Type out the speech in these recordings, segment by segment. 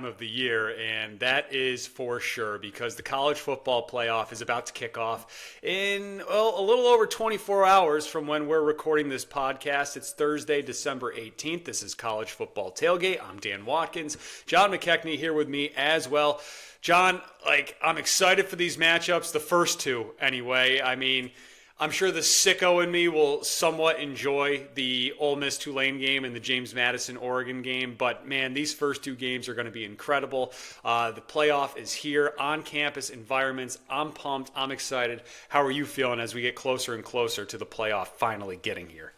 time of the year, and that is for sure because the college football playoff is about to kick off in, a little over 24 hours from when we're recording this podcast. It's Thursday, December 18th. This is College Football Tailgate. I'm Dan Watkins. John McKechnie here with me as well. John, I'm excited for these matchups, the first two anyway. I mean, I'm sure the sicko in me will somewhat enjoy the Ole Miss Tulane game and the James Madison Oregon game, but man, these first two games are going to be incredible. The playoff is here, on-campus environments. I'm pumped. I'm excited. How are you feeling as we get closer and closer to the playoff finally getting here?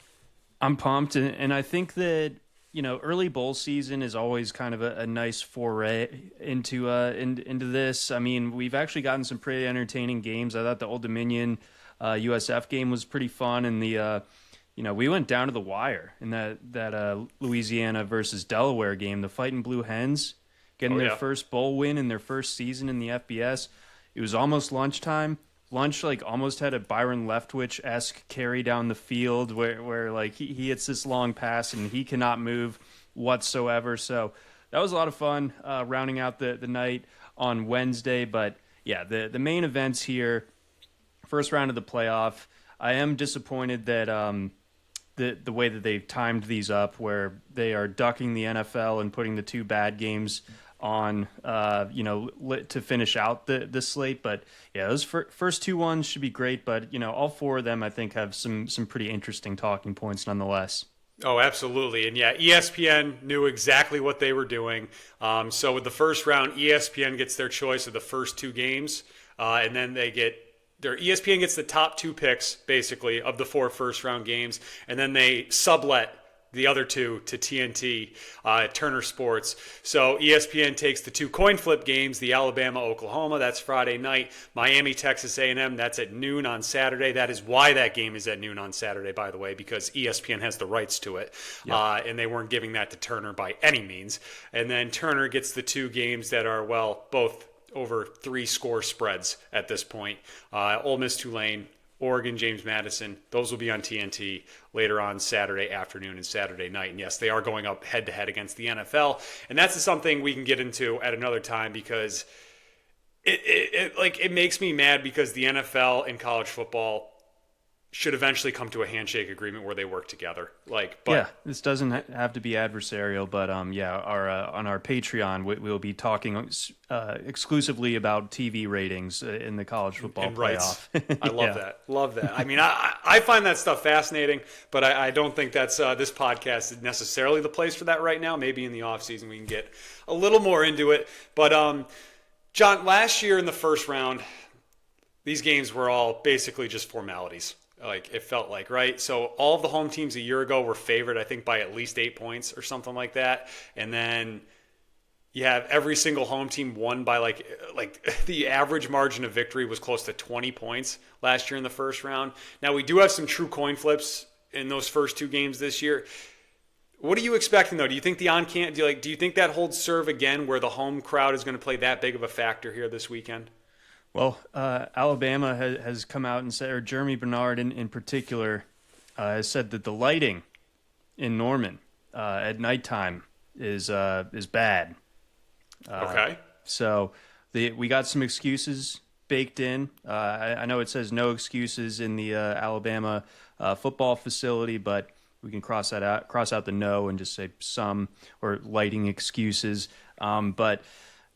I'm pumped, and I think that early bowl season is always kind of a nice foray into this. I mean, we've actually gotten some pretty entertaining games. I thought the Old Dominion USF game was pretty fun, and we went down to the wire in that Louisiana versus Delaware game. The Fighting Blue Hens getting their first bowl win in their first season in the FBS. It was almost lunchtime. Lunch almost had a Byron Leftwich-esque carry down the field where he hits this long pass and he cannot move whatsoever. So that was a lot of fun rounding out the night on Wednesday. But yeah, the main events here, first round of the playoff. I am disappointed that the way that they've timed these up, where they are ducking the NFL and putting the two bad games on, to finish out the slate. But yeah, those first two ones should be great. But all four of them I think have some pretty interesting talking points nonetheless. Oh, absolutely. And yeah, ESPN knew exactly what they were doing. So with the first round, ESPN gets their choice of the first two games, and then ESPN gets the top two picks, basically, of the four first-round games, and then they sublet the other two to TNT, Turner Sports. So ESPN takes the two coin flip games, the Alabama-Oklahoma, that's Friday night, Miami-Texas A&M, that's at noon on Saturday. That is why that game is at noon on Saturday, by the way, because ESPN has the rights to it, and they weren't giving that to Turner by any means. And then Turner gets the two games that are, both over 3 score spreads at this point. Ole Miss Tulane, Oregon James Madison, those will be on TNT later on Saturday afternoon and Saturday night. And yes, they are going up head-to-head against the NFL. And that's something we can get into at another time because it makes me mad because the NFL and college football should eventually come to a handshake agreement where they work together. This doesn't have to be adversarial, but on our Patreon we'll be talking exclusively about TV ratings in the college football and playoff. I love that. I mean, I find that stuff fascinating, but I don't think that's this podcast is necessarily the place for that right now. Maybe in the off season we can get a little more into it. But John, last year in the first round, these games were all basically just formalities. It felt like, right? So all of the home teams a year ago were favored, I think, by at least 8 points or something like that. And then you have every single home team won by the average margin of victory was close to 20 points last year in the first round. Now we do have some true coin flips in those first two games this year. What are you expecting though? Do you think do you think that holds serve again, where the home crowd is going to play that big of a factor here this weekend? Well, Alabama has come out and said, or Jeremy Bernard in particular, has said that the lighting in Norman at nighttime is bad. Okay. So we got some excuses baked in. I know it says no excuses in the Alabama football facility, but we can cross out the no and just say some or lighting excuses. But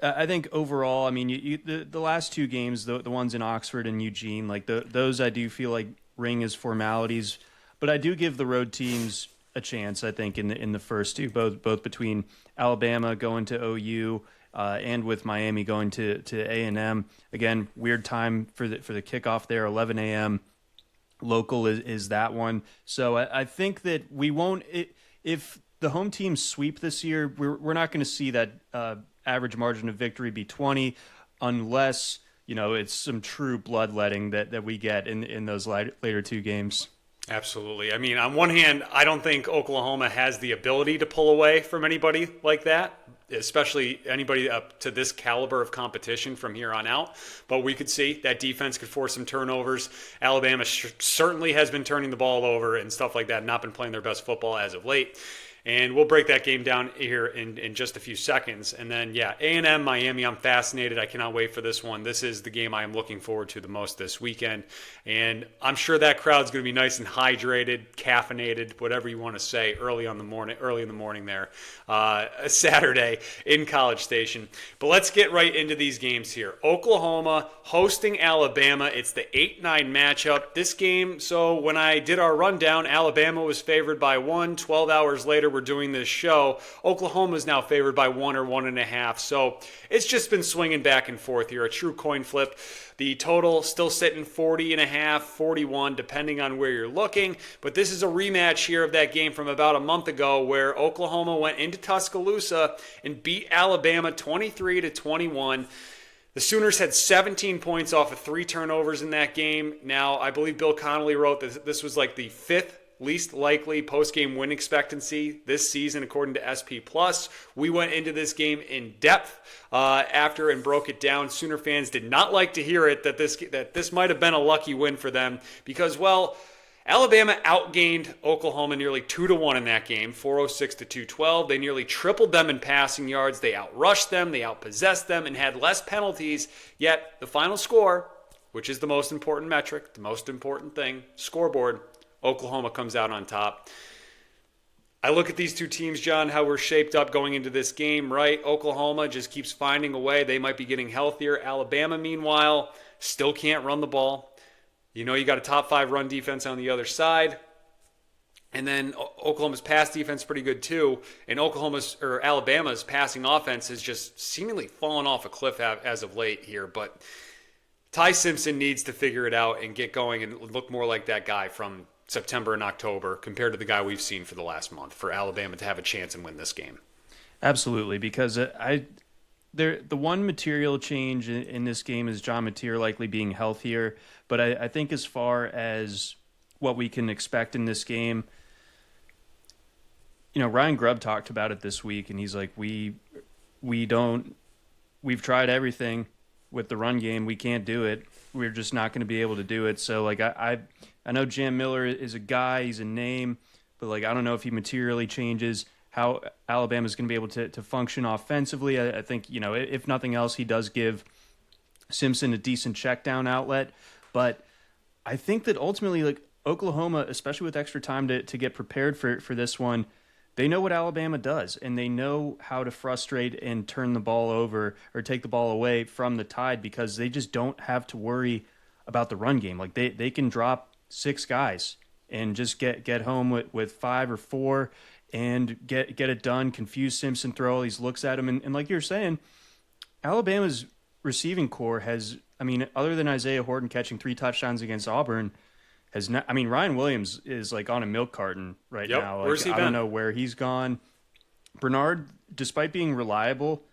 I think overall, I mean, the last two games, the ones in Oxford and Eugene, those I do feel like ring as formalities, but I do give the road teams a chance. I think in the first two, both between Alabama going to OU and with Miami going to A&M. Again, weird time for the kickoff there, 11 a.m. Local is that one. So I think that we won't. If the home teams sweep this year, we're not going to see that average margin of victory be 20 unless it's some true bloodletting that we get in those later two games. Absolutely. I mean, on one hand, I don't think Oklahoma has the ability to pull away from anybody like that, especially anybody up to this caliber of competition from here on out. But we could see that defense could force some turnovers. Alabama certainly has been turning the ball over and stuff like that, not been playing their best football as of late. And we'll break that game down here in just a few seconds. And then, A&M, Miami, I'm fascinated. I cannot wait for this one. This is the game I am looking forward to the most this weekend. And I'm sure that crowd's going to be nice and hydrated, caffeinated, whatever you want to say, early in the morning there, Saturday in College Station. But let's get right into these games here. Oklahoma hosting Alabama. It's the 8-9 matchup. This game, so when I did our rundown, Alabama was favored by 1. 12 hours later, we're doing this show. Oklahoma is now favored by 1 or 1.5. So it's just been swinging back and forth here. A true coin flip. The total still sitting 40.5, 41, depending on where you're looking. But this is a rematch here of that game from about a month ago where Oklahoma went into Tuscaloosa and beat Alabama 23-21. The Sooners had 17 points off of 3 turnovers in that game. Now, I believe Bill Connolly wrote that this was like the 5th least likely post-game win expectancy this season, according to SP+. We went into this game in depth after and broke it down. Sooner fans did not like to hear it that this might have been a lucky win for them because, well, Alabama outgained Oklahoma nearly 2-1 in that game, 406-212. They nearly tripled them in passing yards. They outrushed them, they outpossessed them, and had less penalties. Yet the final score, which is the most important metric, the most important thing, scoreboard, Oklahoma comes out on top. I look at these two teams, John, how we're shaped up going into this game, right? Oklahoma just keeps finding a way. They might be getting healthier. Alabama, meanwhile, still can't run the ball. You know, you got a top 5 run defense on the other side. And then Oklahoma's pass defense pretty good too. And Alabama's passing offense has just seemingly fallen off a cliff as of late here. But Ty Simpson needs to figure it out and get going and look more like that guy from September and October compared to the guy we've seen for the last month for Alabama to have a chance and win this game. Absolutely, because the one material change in this game is John Mateer likely being healthier. But I think as far as what we can expect in this game, you know, Ryan Grubb talked about it this week, and he's like, we've tried everything with the run game. We can't do it. We're just not going to be able to do it. So, like, I know Jam Miller is a guy, he's a name, but, like, I don't know if he materially changes how Alabama's going to be able to function offensively. I think, you know, if nothing else, he does give Simpson a decent check down outlet. But I think that ultimately, like, Oklahoma, especially with extra time to get prepared for this one, they know what Alabama does, and they know how to frustrate and turn the ball over or take the ball away from the Tide because they just don't have to worry about the run game. Like, they can drop 6 guys and just get home with 5 or 4 and get it done, confuse Simpson, throw all these looks at him. And like you're saying, Alabama's receiving core has, I mean, other than Isaiah Horton catching 3 touchdowns against Auburn, has not. I mean, Ryan Williams is like on a milk carton right now. Like, where's he been? I don't know where he's gone. Bernard, despite being reliable,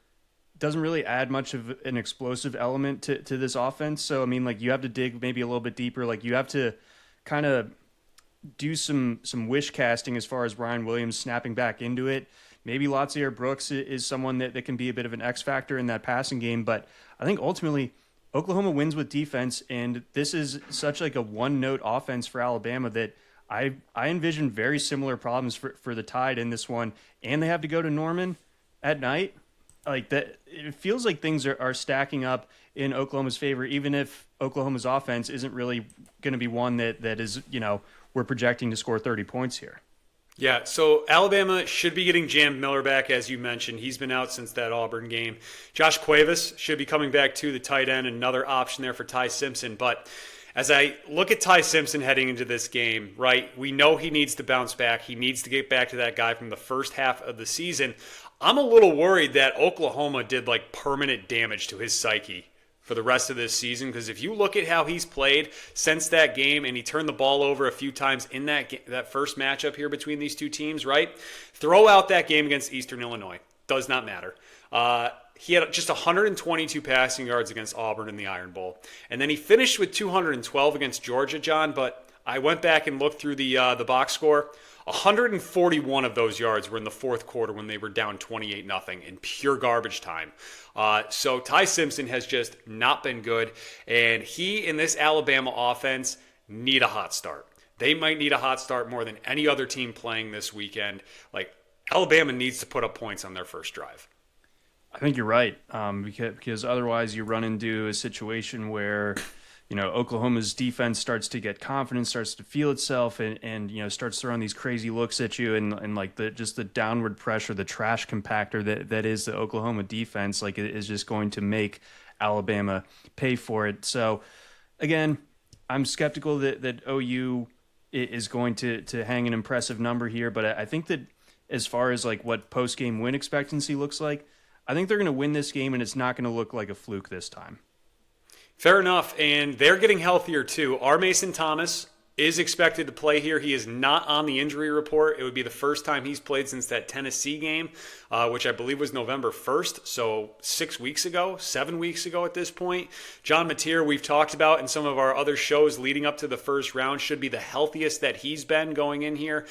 doesn't really add much of an explosive element to this offense. So, I mean, like, you have to dig maybe a little bit deeper. Like, you have to kind of do some wish casting as far as Ryan Williams snapping back into it. Maybe Latsier Brooks is someone that can be a bit of an X factor in that passing game. But I think ultimately Oklahoma wins with defense, and this is such like a one-note offense for Alabama that I envision very similar problems for the Tide in this one. And they have to go to Norman at night. Like, that, it feels like things are stacking up in Oklahoma's favor, even if Oklahoma's offense isn't really going to be one that is, you know, we're projecting to score 30 points here. Yeah, so Alabama should be getting Jam Miller back, as you mentioned. He's been out since that Auburn game. Josh Cuevas should be coming back to the tight end, another option there for Ty Simpson. But as I look at Ty Simpson heading into this game, right, we know he needs to bounce back. He needs to get back to that guy from the first half of the season. I'm a little worried that Oklahoma did like permanent damage to his psyche for the rest of this season, because if you look at how he's played since that game, and he turned the ball over a few times in that first matchup here between these two teams, right? Throw out that game against Eastern Illinois. Does not matter. He had just 122 passing yards against Auburn in the Iron Bowl. And then he finished with 212 against Georgia, John, but I went back and looked through the box score. 141 of those yards were in the fourth quarter when they were down 28-0 in pure garbage time. So Ty Simpson has just not been good, and he and this Alabama offense need a hot start. They might need a hot start more than any other team playing this weekend. Like, Alabama needs to put up points on their first drive. I think you're right, because otherwise you run into a situation where, Oklahoma's defense starts to get confidence, starts to feel itself, and starts throwing these crazy looks at you, and like the downward pressure, the trash compactor that is the Oklahoma defense, like it is just going to make Alabama pay for it. So again, I'm skeptical that OU is going to hang an impressive number here, but I think that as far as like what post game win expectancy looks like, I think they're going to win this game, and it's not going to look like a fluke this time. Fair enough, and they're getting healthier too. Our Mason Thomas is expected to play here. He is not on the injury report. It would be the first time he's played since that Tennessee game, which I believe was November 1st, so 7 weeks ago at this point. John Mateer, we've talked about in some of our other shows leading up to the first round, should be the healthiest that he's been going in here.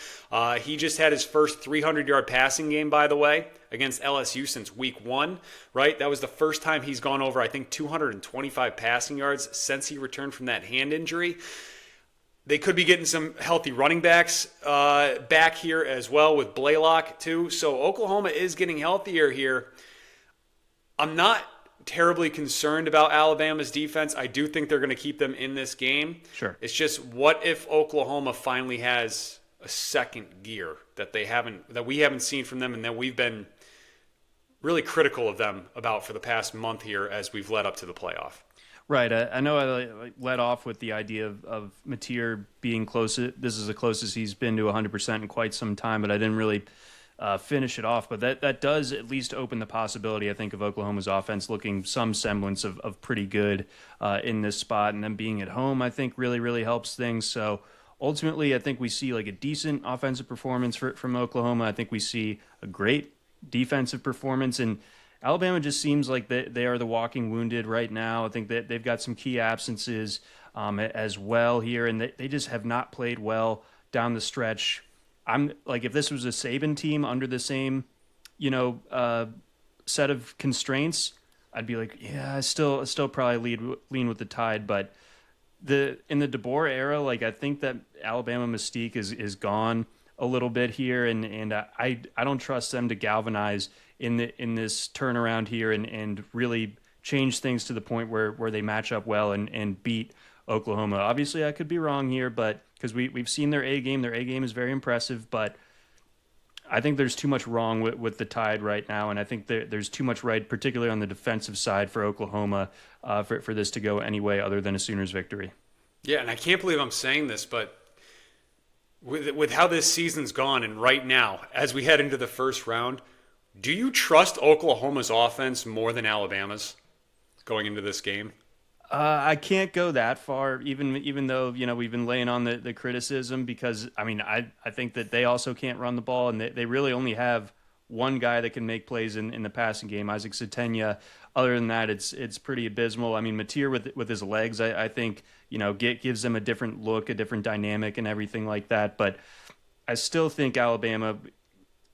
He just had his first 300-yard passing game, by the way, against LSU since week 1, right? That was the first time he's gone over, I think, 225 passing yards since he returned from that hand injury. They could be getting some healthy running backs back here as well with Blaylock too. So Oklahoma is getting healthier here. I'm not terribly concerned about Alabama's defense. I do think they're going to keep them in this game. Sure. It's just, what if Oklahoma finally has a second gear that we haven't seen from them, and that we've been really critical of them about for the past month here as we've led up to the playoff. Right. I know I led off with the idea of Mateer being close. This is the closest he's been to 100% in quite some time, but I didn't really finish it off. But that does at least open the possibility, I think, of Oklahoma's offense looking some semblance of pretty good in this spot. And then being at home, I think, really, really helps things. So ultimately, I think we see like a decent offensive performance from Oklahoma. I think we see a great defensive performance, and Alabama just seems like they are the walking wounded right now. I think that they've got some key absences as well here, and they just have not played well down the stretch. I'm like, if this was a Saban team under the same, set of constraints, I'd be like, yeah, I still probably lean with the Tide. But in the DeBoer era, like, I think that Alabama mystique is gone a little bit here, and I don't trust them to galvanize in this turnaround here and really change things to the point where they match up well and beat Oklahoma. Obviously, I could be wrong here, but because we've seen their A game. Their A game is very impressive, but I think there's too much wrong with the Tide right now, and I think there's too much right, particularly on the defensive side for Oklahoma, for this to go any way other than a Sooners victory. Yeah, and I can't believe I'm saying this, but with how this season's gone, and right now, as we head into the first round, do you trust Oklahoma's offense more than Alabama's going into this game? I can't go that far, even though we've been laying on the criticism, because I think that they also can't run the ball, and they really only have one guy that can make plays in the passing game, Isaac Satenya. Other than that, it's pretty abysmal. Mateer with his legs, I think gives them a different look, a different dynamic, and everything like that. But I still think Alabama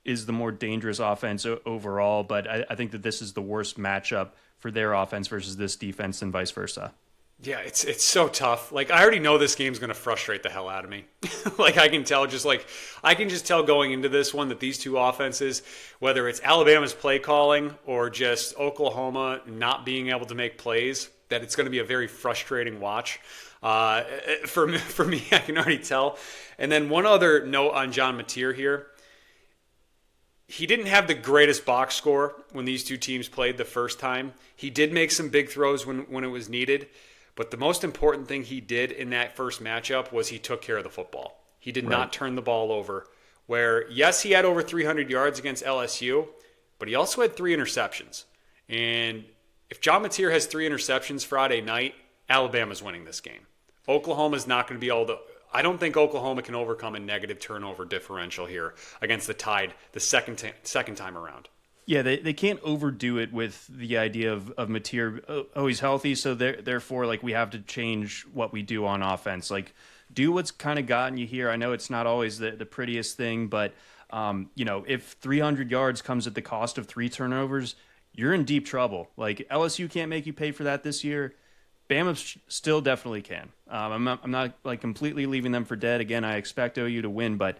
is the more dangerous offense overall, but I think that this is the worst matchup for their offense versus this defense and vice versa. Yeah, it's so tough. Like, I already know this game's going to frustrate the hell out of me. Like, I can just tell going into this one that these two offenses, whether it's Alabama's play calling or just Oklahoma not being able to make plays, that it's going to be a very frustrating watch. For me, I can already tell. And then one other note on John Mateer here. He didn't have the greatest box score when these two teams played the first time. He did make some big throws when it was needed. But the most important thing he did in that first matchup was he took care of the football. He did not turn the ball over. Where, yes, he had over 300 yards against LSU, but he also had 3 interceptions. And if John Mateer has 3 interceptions Friday night, Alabama's winning this game. Oklahoma's not going to be able to... I don't think Oklahoma can overcome a negative turnover differential here against the Tide the second time around. Yeah, they can't overdo it with the idea of Mateer. Oh, he's healthy, so therefore, like, we have to change what we do on offense. Like, do what's kind of gotten you here. I know it's not always the prettiest thing, but if 300 yards comes at the cost of 3 turnovers, you're in deep trouble. Like, LSU can't make you pay for that this year. Bama still definitely can. I'm not like completely leaving them for dead. Again, I expect OU to win, but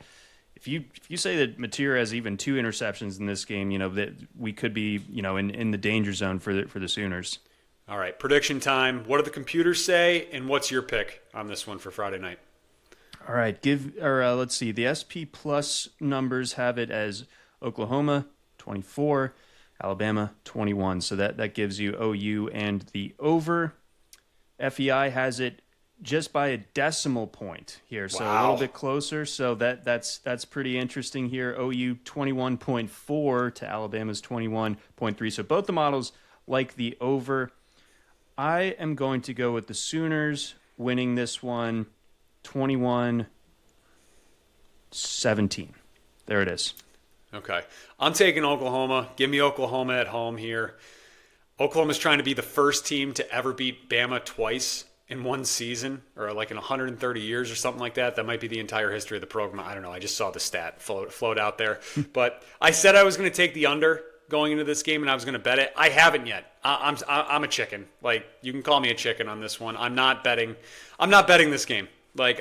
if you say that Mateer has even 2 interceptions in this game, that we could be, in the danger zone for the Sooners. All right, prediction time. What do the computers say, and what's your pick on this one for Friday night? All right, let's see. The SP Plus numbers have it as Oklahoma 24, Alabama 21. So that gives you OU and the over. FEI has it just by a decimal point here, so a little bit closer. So that's pretty interesting here. OU 21.4 to Alabama's 21.3. So both the models like the over. I am going to go with the Sooners winning this one 21-17. There it is. Okay. I'm taking Oklahoma. Give me Oklahoma at home here. Oklahoma's trying to be the first team to ever beat Bama twice in one season, or like in 130 years or something like that. That might be the entire history of the program. I don't know. I just saw the stat float out there. But I said I was going to take the under going into this game, and I was going to bet it. I haven't yet. I'm a chicken. Like, you can call me a chicken on this one. I'm not betting this game. Like,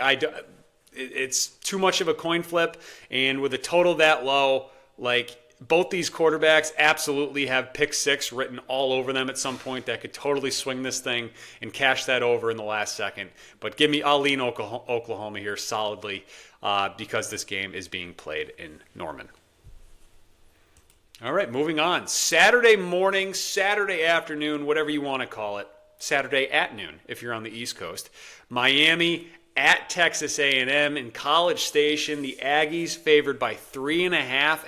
it's too much of a coin flip, and with a total that low, like, both these quarterbacks absolutely have pick six written all over them at some point that could totally swing this thing and cash that over in the last second. But I'll lean Oklahoma here solidly because this game is being played in Norman. All right, moving on. Saturday morning, Saturday afternoon, whatever you want to call it. Saturday at noon if you're on the East Coast. Miami at Texas A&M in College Station. The Aggies favored by 3.5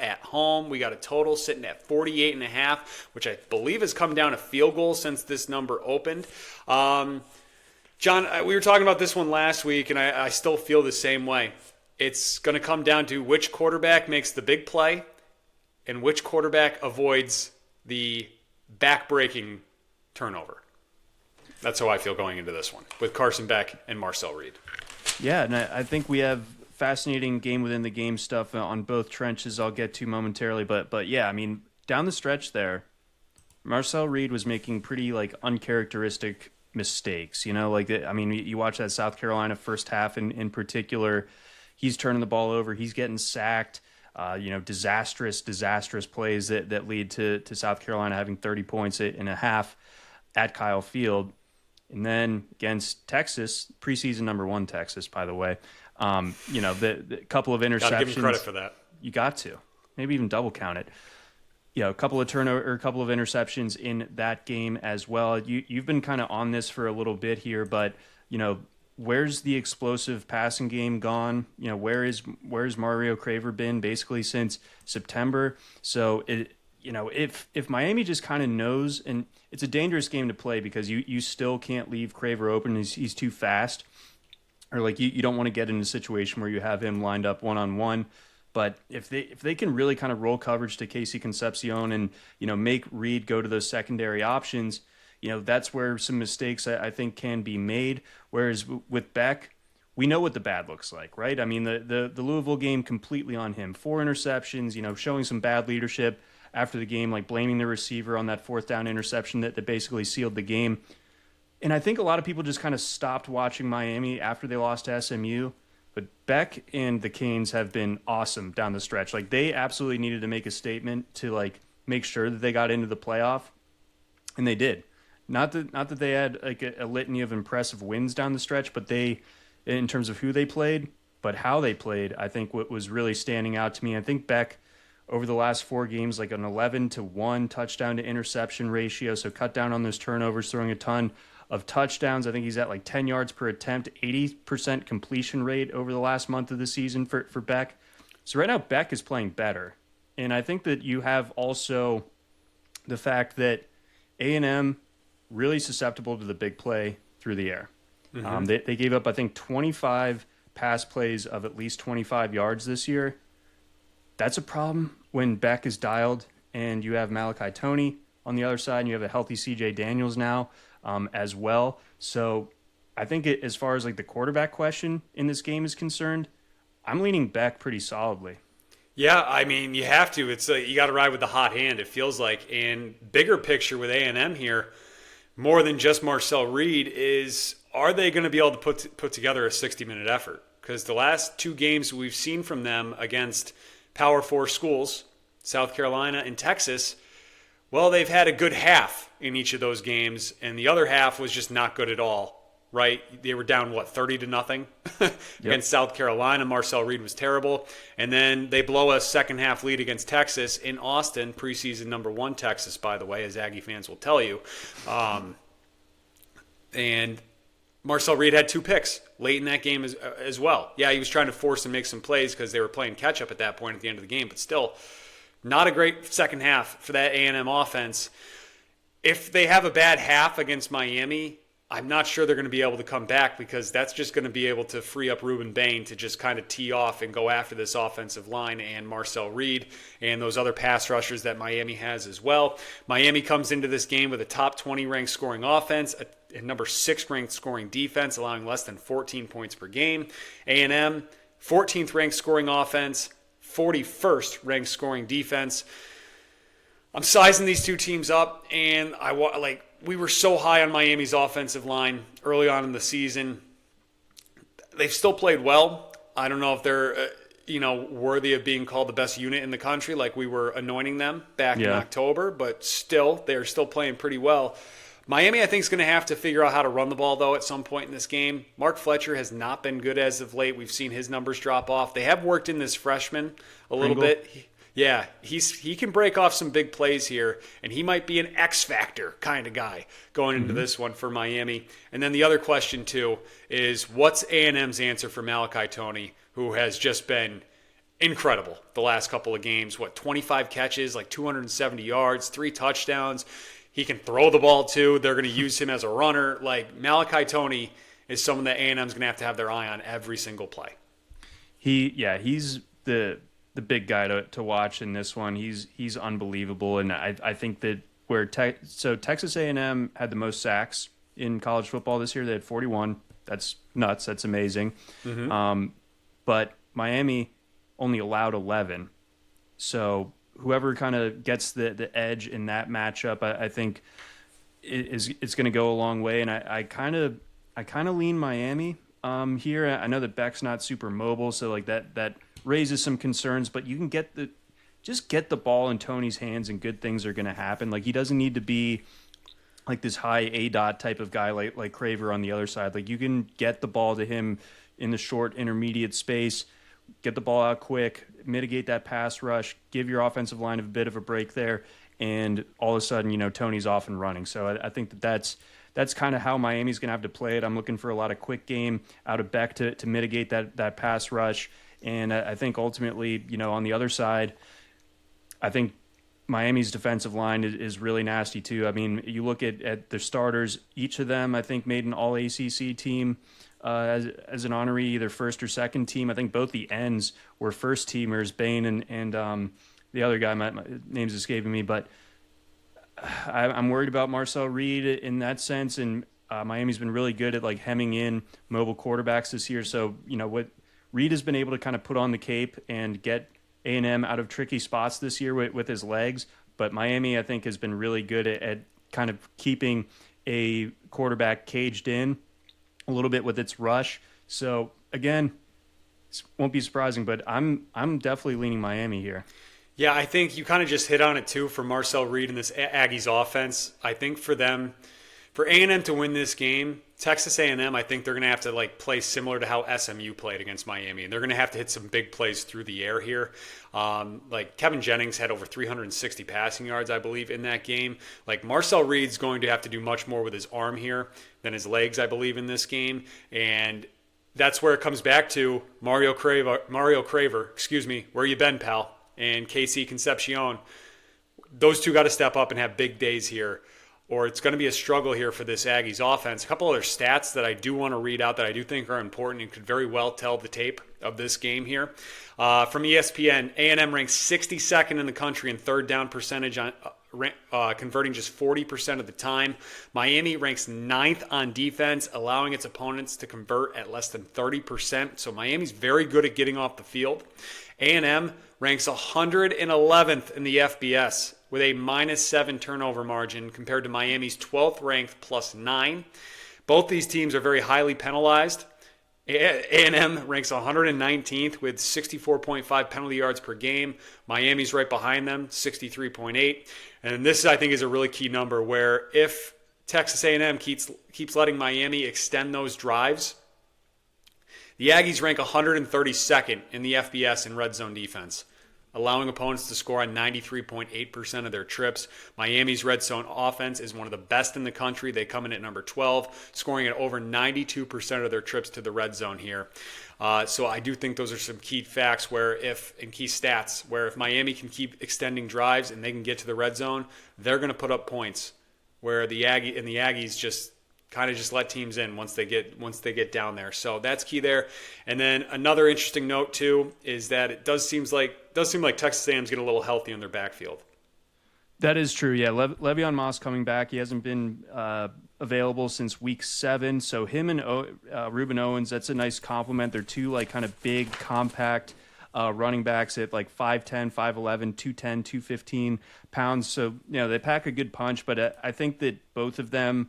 at home. We got a total sitting at 48.5, which I believe has come down a field goal since this number opened. John, we were talking about this one last week, and I still feel the same way. It's going to come down to which quarterback makes the big play and which quarterback avoids the back-breaking turnover. That's how I feel going into this one with Carson Beck and Marcel Reed. Yeah, and I think we have fascinating game within the game stuff on both trenches I'll get to momentarily. But yeah, I mean, down the stretch there, Marcel Reed was making pretty, like, uncharacteristic mistakes. You watch that South Carolina first half in particular. He's turning the ball over. He's getting sacked. Disastrous plays that lead to South Carolina having 30 points in a half at Kyle Field. And then against Texas, preseason number 1 Texas, by the way, the couple of interceptions. Got to give him credit for that. You got to. Maybe even double count it. A couple of interceptions in that game as well. You've been kind of on this for a little bit here, but, where's the explosive passing game gone? Where's Mario Craver been basically since September? So if Miami just kind of knows, and it's a dangerous game to play because you still can't leave Craver open. He's too fast, or like you don't want to get in a situation where you have him lined up one-on-one. But if they can really kind of roll coverage to Casey Concepcion and make Reed go to those secondary options, that's where some mistakes I think can be made. Whereas with Beck, we know what the bad looks like, right? I mean, the Louisville game completely on him. 4 interceptions, showing some bad leadership after the game, like blaming the receiver on that 4th down interception that basically sealed the game. And I think a lot of people just kind of stopped watching Miami after they lost to SMU. But Beck and the Canes have been awesome down the stretch. Like, they absolutely needed to make a statement to, like, make sure that they got into the playoff, and they did. Not that they had like a litany of impressive wins down the stretch, but they, in terms of who they played, but how they played, I think what was really standing out to me. I think Beck, over the last 4 games, like an 11-to-1 touchdown to interception ratio, so cut down on those turnovers, throwing a ton of touchdowns. I think he's at like 10 yards per attempt, 80% completion rate over the last month of the season for Beck. So right now, Beck is playing better. And I think that you have also the fact that A&M really susceptible to the big play through the air. Mm-hmm. They gave up, I think, 25 pass plays of at least 25 yards this year. That's a problem when Beck is dialed and you have Malachi Toney on the other side and you have a healthy CJ Daniels now as well. So I think as far as like the quarterback question in this game is concerned, I'm leaning Beck pretty solidly. Yeah, I mean, you have to. It's you got to ride with the hot hand, it feels like. And bigger picture with A&M here, more than just Marcel Reed, is are they going to be able to put together a 60-minute effort? because the last 2 games we've seen from them against Power 4 schools, South Carolina and Texas, well, they've had a good half in each of those games, and the other half was just not good at all, right? They were down, 30-0 against South Carolina. Marcel Reed was terrible. And then they blow a second-half lead against Texas in Austin, preseason number 1 Texas, by the way, as Aggie fans will tell you. And Marcel Reed had 2 picks late in that game as well. Yeah, he was trying to force and make some plays because they were playing catch-up at that point at the end of the game, but still – not a great second half for that A&M offense. If they have a bad half against Miami, I'm not sure they're going to be able to come back, because that's just going to be able to free up Ruben Bain to just kind of tee off and go after this offensive line and Marcel Reed and those other pass rushers that Miami has as well. Miami comes into this game with a top 20 ranked scoring offense, a number 6 ranked scoring defense, allowing less than 14 points per game. A&M, 14th ranked scoring offense, 41st ranked scoring defense. I'm sizing these 2 teams up, and we were so high on Miami's offensive line early on in the season. They've still played well. I don't know if they're worthy of being called the best unit in the country like we were anointing them back in October, but still, they're still playing pretty well. Miami, I think, is going to have to figure out how to run the ball, though, at some point in this game. Mark Fletcher has not been good as of late. We've seen his numbers drop off. They have worked in this freshman a little bit. Yeah, he can break off some big plays here, and he might be an X-factor kind of guy going into this one for Miami. And then the other question, too, is what's A&M's answer for Malachi Toney, who has just been incredible the last couple of games? 25 catches, 270 yards, 3 touchdowns. He can throw the ball, too. They're going to use him as a runner. Malachi Toney is someone that A&M's going to have their eye on every single play. He's the big guy to watch in this one. He's unbelievable, and I think that Texas A&M had the most sacks in college football this year. They had 41. That's nuts. That's amazing. But Miami only allowed 11. So whoever kind of gets the edge in that matchup, I think it's going to go a long way. And I kind of lean Miami here. I know that Beck's not super mobile, so that raises some concerns. But you can get the ball in Toney's hands, and good things are going to happen. He doesn't need to be this high ADOT type of guy like Craver on the other side. You can get the ball to him in the short intermediate space, get the ball out quick, mitigate that pass rush, give your offensive line a bit of a break there, and all of a sudden, Toney's off and running. So I think that's kind of how Miami's going to have to play it. I'm looking for a lot of quick game out of Beck to mitigate that pass rush. And I think ultimately, on the other side, I think Miami's defensive line is really nasty too. I mean, you look at their starters, each of them, I think, made an all-ACC team as an honoree, either first or second team. I think both the ends were first-teamers, Bain and the other guy, my name's escaping me, but I'm worried about Marcel Reed in that sense, and Miami's been really good at hemming in mobile quarterbacks this year. So, what Reed has been able to kind of put on the cape and get A&M out of tricky spots this year with his legs, but Miami, I think, has been really good at kind of keeping a quarterback caged in a little bit with its rush. So again, it won't be surprising, but I'm definitely leaning Miami here. Yeah, I think you kind of just hit on it too for Marcel Reed and this Aggies offense. I think for A&M to win this game, Texas A&M, I think they're going to have to play similar to how SMU played against Miami, and they're going to have to hit some big plays through the air here. Kevin Jennings had over 360 passing yards, I believe, in that game. Marcel Reed's going to have to do much more with his arm here than his legs, I believe, in this game, and that's where it comes back to Mario Craver, where you been, pal, and KC Concepcion. Those two got to step up and have big days here, or it's going to be a struggle here for this Aggies offense. A couple other stats that I do want to read out that I do think are important and could very well tell the tape of this game here. From ESPN, A&M ranks 62nd in the country in third down percentage, on converting just 40% of the time. Miami ranks 9th on defense, allowing its opponents to convert at less than 30%. So Miami's very good at getting off the field. A&M ranks 111th in the FBS with a -7 turnover margin compared to Miami's 12th ranked +9. Both these teams are very highly penalized. A&M ranks 119th with 64.5 penalty yards per game. Miami's right behind them, 63.8. And this, I think, is a really key number where if Texas A&M keeps letting Miami extend those drives, the Aggies rank 132nd in the FBS in red zone defense, allowing opponents to score on 93.8% of their trips. Miami's red zone offense is one of the best in the country. They come in at number 12, scoring at over 92% of their trips to the red zone here. So I do think those are some key facts and key stats where if Miami can keep extending drives and they can get to the red zone, they're going to put up points. Where the Aggies just kind of just let teams in once they get down there. So that's key there. And then another interesting note too is that it does seem like Texas A&M's getting a little healthy in their backfield. That is true. Yeah, Le'Veon Moss coming back. He hasn't been available since week 7. So him and Reuben Owens, that's a nice compliment. They're two like kind of big, compact running backs at like 5'10", 5'11", 210, 215 pounds. So they pack a good punch. But I think that both of them,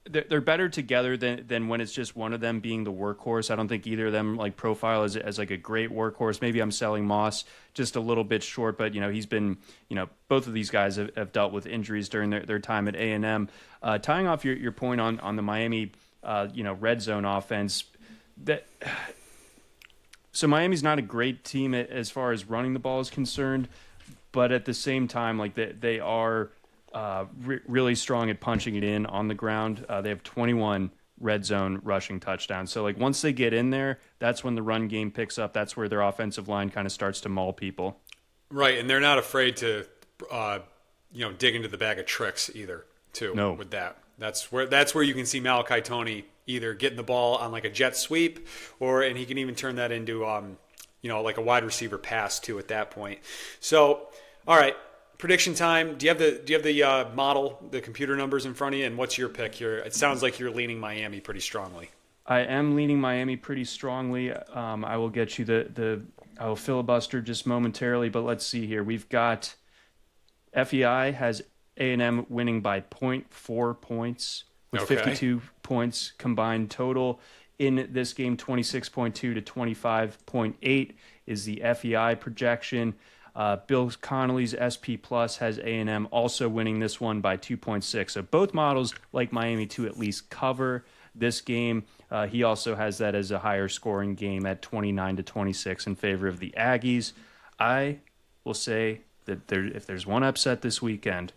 they're better together than when it's just one of them being the workhorse. I don't think either of them like profile as like a great workhorse. Maybe I'm selling Moss just a little bit short, but he's been, both of these guys have dealt with injuries during their time at A&M. Tying off your point on the Miami, red zone offense, so Miami's not a great team as far as running the ball is concerned, but at the same time, like they are really strong at punching it in on the ground. They have 21 red zone rushing touchdowns. So like once they get in there, that's when the run game picks up. That's where their offensive line kind of starts to maul people. Right, and they're not afraid to dig into the bag of tricks either too. No. With that. That's where you can see Malachi Toney either getting the ball on like a jet sweep and he can even turn that into like a wide receiver pass too at that point. So, all right. Prediction time. Do you have the model, the computer numbers in front of you? And what's your pick here? It sounds like you're leaning Miami pretty strongly. I am leaning Miami pretty strongly. I will get you I will filibuster just momentarily, but let's see here. We've got FEI has A&M winning by 0.4 points with 52 points combined total. In this game, 26.2 to 25.8 is the FEI projection. Bill Connolly's SP Plus has A&M also winning this one by 2.6. So both models like Miami to at least cover this game. He also has that as a higher scoring game at 29 to 26 in favor of the Aggies. I will say that if there's one upset this weekend,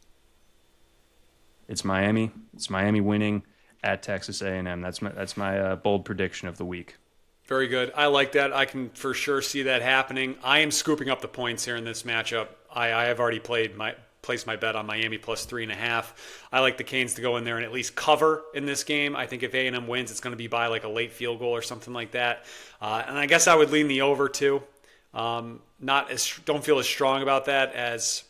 it's Miami. It's Miami winning at Texas A&M. That's my bold prediction of the week. Very good. I like that. I can for sure see that happening. I am scooping up the points here in this matchup. I have already placed my bet on Miami plus 3.5. I like the Canes to go in there and at least cover in this game. I think if A&M wins, it's going to be by like a late field goal or something like that. And I guess I would lean the over too. Don't feel as strong about that as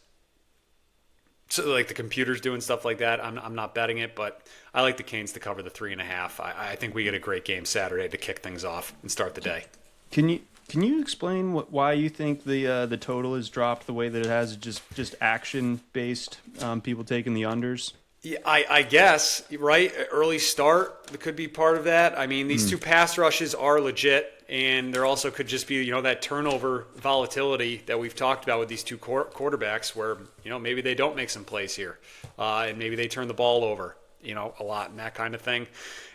like the computer's doing stuff like that. I'm not betting it, but I like the Canes to cover the 3.5. I think we get a great game Saturday to kick things off and start the day. Can you explain why you think the total has dropped the way that it has? Just action based, people taking the unders? Yeah, I guess, right? Early start could be part of that. I mean, these two pass rushes are legit, and there also could just be, that turnover volatility that we've talked about with these two quarterbacks where, maybe they don't make some plays here, and maybe they turn the ball over, a lot and that kind of thing.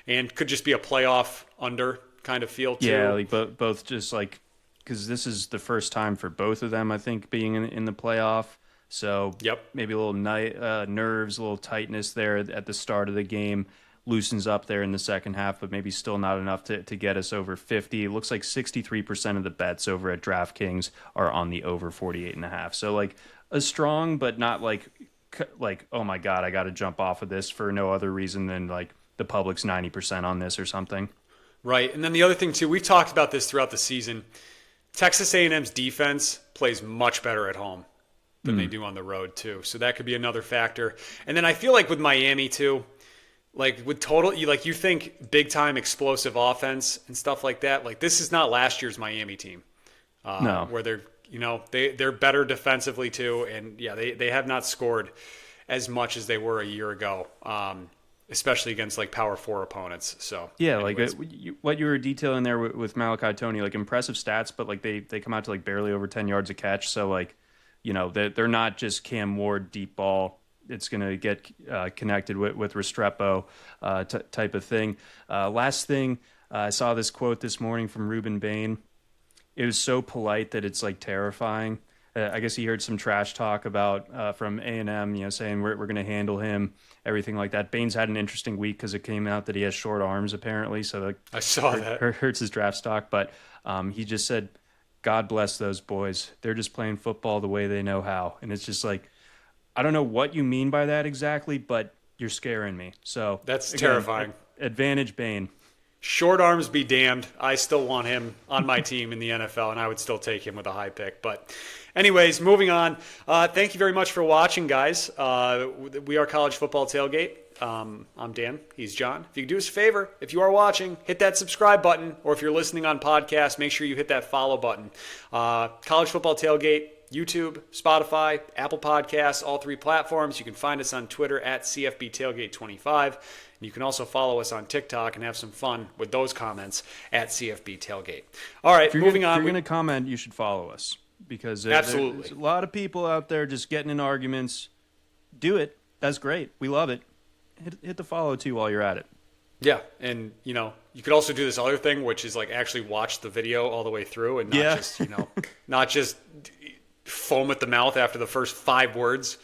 And could just be a playoff under kind of feel too. Yeah, like both just like, because this is the first time for both of them, I think, being in the playoff. So maybe a little nerves, a little tightness there at the start of the game, loosens up there in the second half, but maybe still not enough to get us over 50. It looks like 63% of the bets over at DraftKings are on the over 48.5. So like a strong, but not like, oh my God, I got to jump off of this for no other reason than like the public's 90% on this or something. Right. And then the other thing too, we've talked about this throughout the season. Texas A&M's defense plays much better at home than they do on the road too. So that could be another factor. And then I feel like with Miami too, like with total, you think big time explosive offense and stuff like that. Like this is not last year's Miami team, no, where they're better defensively too. And yeah, they have not scored as much as they were a year ago. especially against like Power 4 opponents. So Yeah, anyways. what you were detailing there with Malachi Tony, like impressive stats, but like they come out to like barely over 10 yards a catch. So like, they're not just Cam Ward deep ball. It's going to get connected with Restrepo type of thing. Last thing, I saw this quote this morning from Ruben Bain. It was so polite that it's like terrifying. I guess he heard some trash talk about from A&M, saying we're going to handle him, everything like that. Baines had an interesting week because it came out that he has short arms apparently, so that I saw that. hurts his draft stock. But he just said, "God bless those boys. They're just playing football the way they know how." And it's just like, I don't know what you mean by that exactly, but you're scaring me. So That's again, terrifying. Advantage Bain. Short arms be damned. I still want him on my team in the NFL, and I would still take him with a high pick. But anyways, moving on. Thank you very much for watching, guys. We are College Football Tailgate. I'm Dan. He's John. If you could do us a favor, if you are watching, hit that subscribe button. Or if you're listening on podcast, make sure you hit that follow button. College Football Tailgate, YouTube, Spotify, Apple Podcasts, all 3 platforms. You can find us on Twitter at CFB Tailgate 25. And you can also follow us on TikTok and have some fun with those comments at CFB Tailgate. All right, moving on. If you're going to comment, you should follow us because Absolutely. there's a lot of people out there just getting in arguments. Do it. That's great. We love it. Hit the follow too while you're at it. Yeah, and you could also do this other thing, which is like actually watch the video all the way through and not just not just foam at the mouth after the first 5 words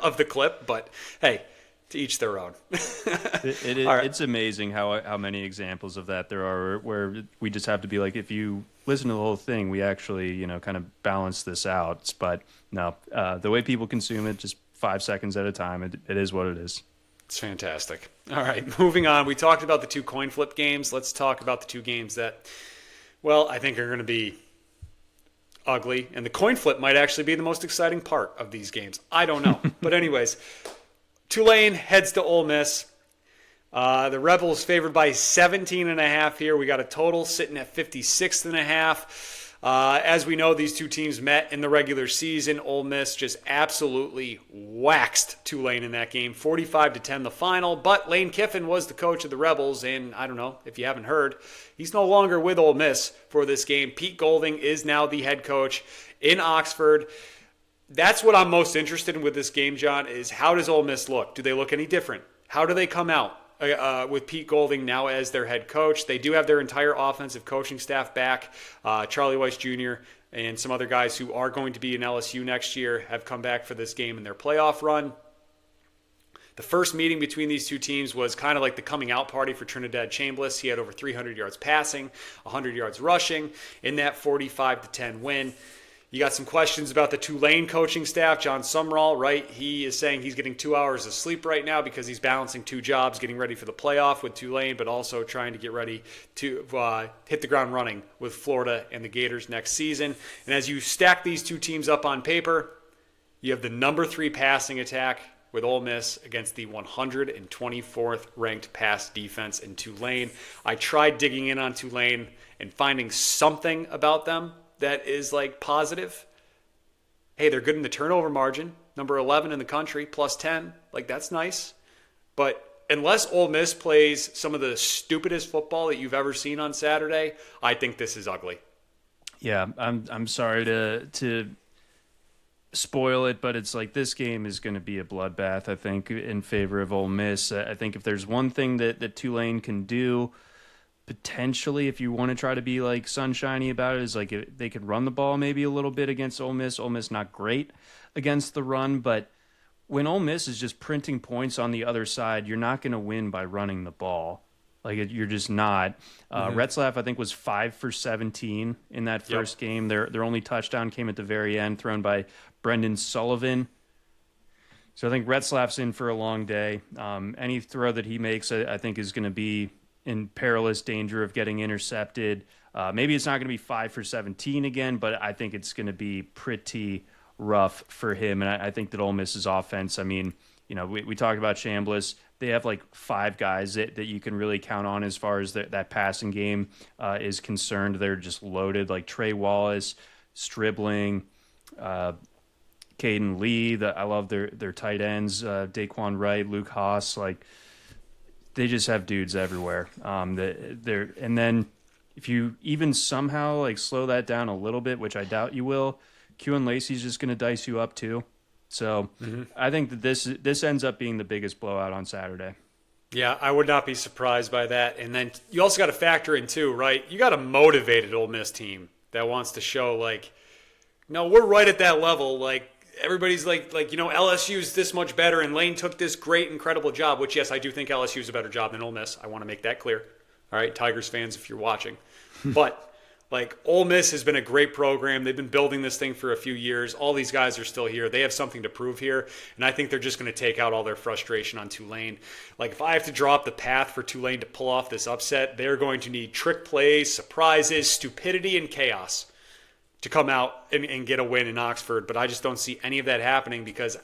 of the clip. But hey, to each their own. It's amazing how many examples of that there are where we just have to be like, if you listen to the whole thing, we actually kind of balance this out. But no, the way people consume it, just 5 seconds at a time, it is what it is. It's fantastic. All right, moving on. We talked about the 2 coin flip games. Let's talk about the 2 games that, well, I think are going to be ugly. And the coin flip might actually be the most exciting part of these games. I don't know. But anyways, Tulane heads to Ole Miss. The Rebels favored by 17.5 here. We got a total sitting at 56.5. As we know, these 2 teams met in the regular season. Ole Miss just absolutely waxed Tulane in that game, 45-10 the final. But Lane Kiffin was the coach of the Rebels, and I don't know if you haven't heard, he's no longer with Ole Miss for this game. Pete Golding is now the head coach in Oxford. That's what I'm most interested in with this game, John, is how does Ole Miss look? Do they look any different? How do they come out with Pete Golding now as their head coach? They do have their entire offensive coaching staff back. Charlie Weiss Jr. and some other guys who are going to be in LSU next year have come back for this game in their playoff run. The first meeting between these 2 teams was kind of like the coming out party for Trinidad Chambliss. He had over 300 yards passing, 100 yards rushing in that 45-10 win. You got some questions about the Tulane coaching staff. John Sumrall, right? He is saying he's getting 2 hours of sleep right now because he's balancing 2 jobs, getting ready for the playoff with Tulane, but also trying to get ready to hit the ground running with Florida and the Gators next season. And as you stack these 2 teams up on paper, you have the number 3 passing attack with Ole Miss against the 124th ranked pass defense in Tulane. I tried digging in on Tulane and finding something about them that is like positive. Hey, they're good in the turnover margin, number 11 in the country, plus 10. Like, that's nice. But unless Ole Miss plays some of the stupidest football that you've ever seen on Saturday, I think this is ugly. Yeah, I'm sorry to spoil it, but it's like this game is going to be a bloodbath, I think, in favor of Ole Miss. I think if there's one thing that Tulane can do, potentially, if you want to try to be like sunshiny about it, is like they could run the ball maybe a little bit against Ole Miss. Ole Miss not great against the run, but when Ole Miss is just printing points on the other side, you're not going to win by running the ball. Like, you're just not. Retzlaff, I think, was 5 for 17 in that first game. Their only touchdown came at the very end, thrown by Brendan Sullivan. So I think Retzlaff's in for a long day. Any throw that he makes, I think, is going to be in perilous danger of getting intercepted. Maybe it's not going to be 5 for 17 again, but I think it's going to be pretty rough for him. And I think that Ole Miss's offense, I mean, we talked about Chambliss. They have like 5 guys that you can really count on as far as that passing game is concerned. They're just loaded, like Trey Wallace, Stribling, Caden Lee. I love their tight ends, Daquan Wright, Luke Haas. Like, they just have dudes everywhere. And then if you even somehow like slow that down a little bit, which I doubt you will, Q and Lacey's just going to dice you up too. So I think that this ends up being the biggest blowout on Saturday. Yeah, I would not be surprised by that. And then you also got to factor in too, right? You got a motivated Ole Miss team that wants to show like, no, we're right at that level. Like everybody's like LSU's this much better, and Lane took this great, incredible job. Which yes, I do think LSU's a better job than Ole Miss. I want to make that clear. All right, Tigers fans, if you're watching, but. Like, Ole Miss has been a great program. They've been building this thing for a few years. All these guys are still here. They have something to prove here, and I think they're just going to take out all their frustration on Tulane. Like, if I have to draw up the path for Tulane to pull off this upset, they're going to need trick plays, surprises, stupidity, and chaos to come out and get a win in Oxford. But I just don't see any of that happening because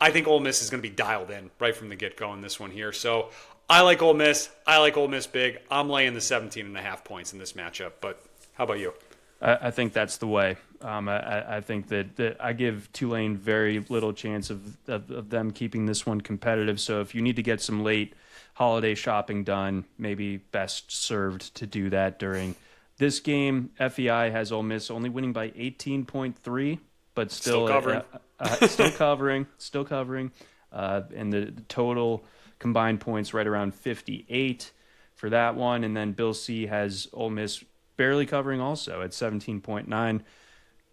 I think Ole Miss is going to be dialed in right from the get-go in this one here. So I like Ole Miss. I like Ole Miss big. I'm laying the 17.5 points in this matchup, but how about you? I think that's the way. I think that I give Tulane very little chance of them keeping this one competitive. So if you need to get some late holiday shopping done, maybe best served to do that during this game. FEI has Ole Miss only winning by 18.3, but still covering. Still covering. And the total combined points right around 58 for that one. And then Bill C has Ole Miss barely covering also at 17.9.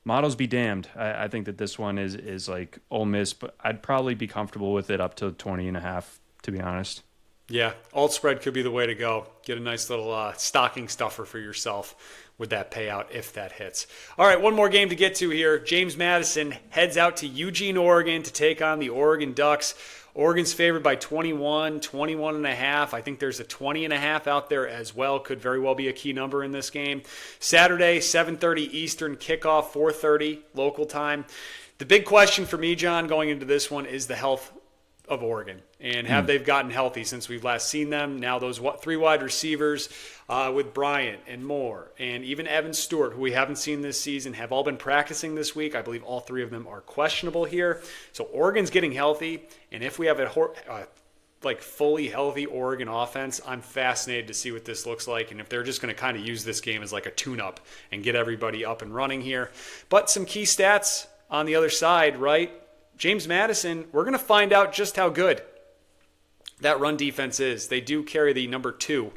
Models be damned. I think that this one is like Ole Miss, but I'd probably be comfortable with it up to 20.5, to be honest. Yeah, alt spread could be the way to go. Get a nice little stocking stuffer for yourself with that payout if that hits. All right, one more game to get to here. James Madison heads out to Eugene, Oregon to take on the Oregon Ducks. Oregon's favored by 21 and a half. I think there's a 20 and a half out there as well. Could very well be a key number in this game. Saturday, 7:30 Eastern kickoff, 4:30 local time. The big question for me, John, going into this one is the health of Oregon, and have they've gotten healthy since we've last seen them. Now those three wide receivers with Bryant and Moore and even Evan Stewart, who we haven't seen this season, have all been practicing this week. I believe all three of them are questionable here. So Oregon's getting healthy, and if we have a fully healthy Oregon offense, I'm fascinated to see what this looks like, and if they're just going to kind of use this game as like a tune-up and get everybody up and running here. But some key stats on the other side, right? James Madison, we're going to find out just how good that run defense is. They do carry the number 2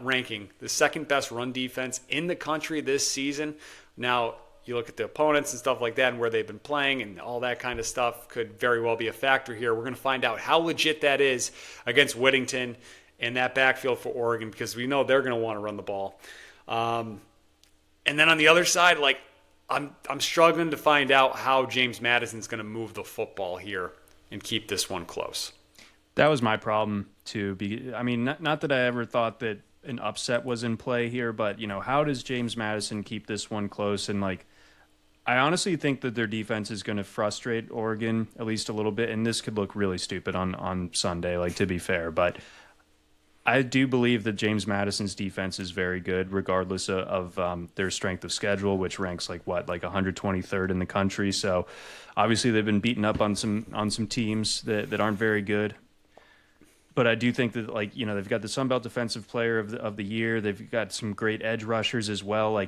ranking, the second best run defense in the country this season. Now, you look at the opponents and stuff like that and where they've been playing and all that kind of stuff could very well be a factor here. We're going to find out how legit that is against Whittington and that backfield for Oregon because we know they're going to want to run the ball. And then on the other side, I'm struggling to find out how James Madison's going to move the football here and keep this one close. That was my problem too. Not that I ever thought that an upset was in play here, but how does James Madison keep this one close? And I honestly think that their defense is going to frustrate Oregon at least a little bit, and this could look really stupid on Sunday. To be fair, but I do believe that James Madison's defense is very good, regardless of their strength of schedule, which ranks 123rd in the country. So obviously they've been beaten up on some teams that aren't very good. But I do think that they've got the Sun Belt Defensive Player of the Year. They've got some great edge rushers as well.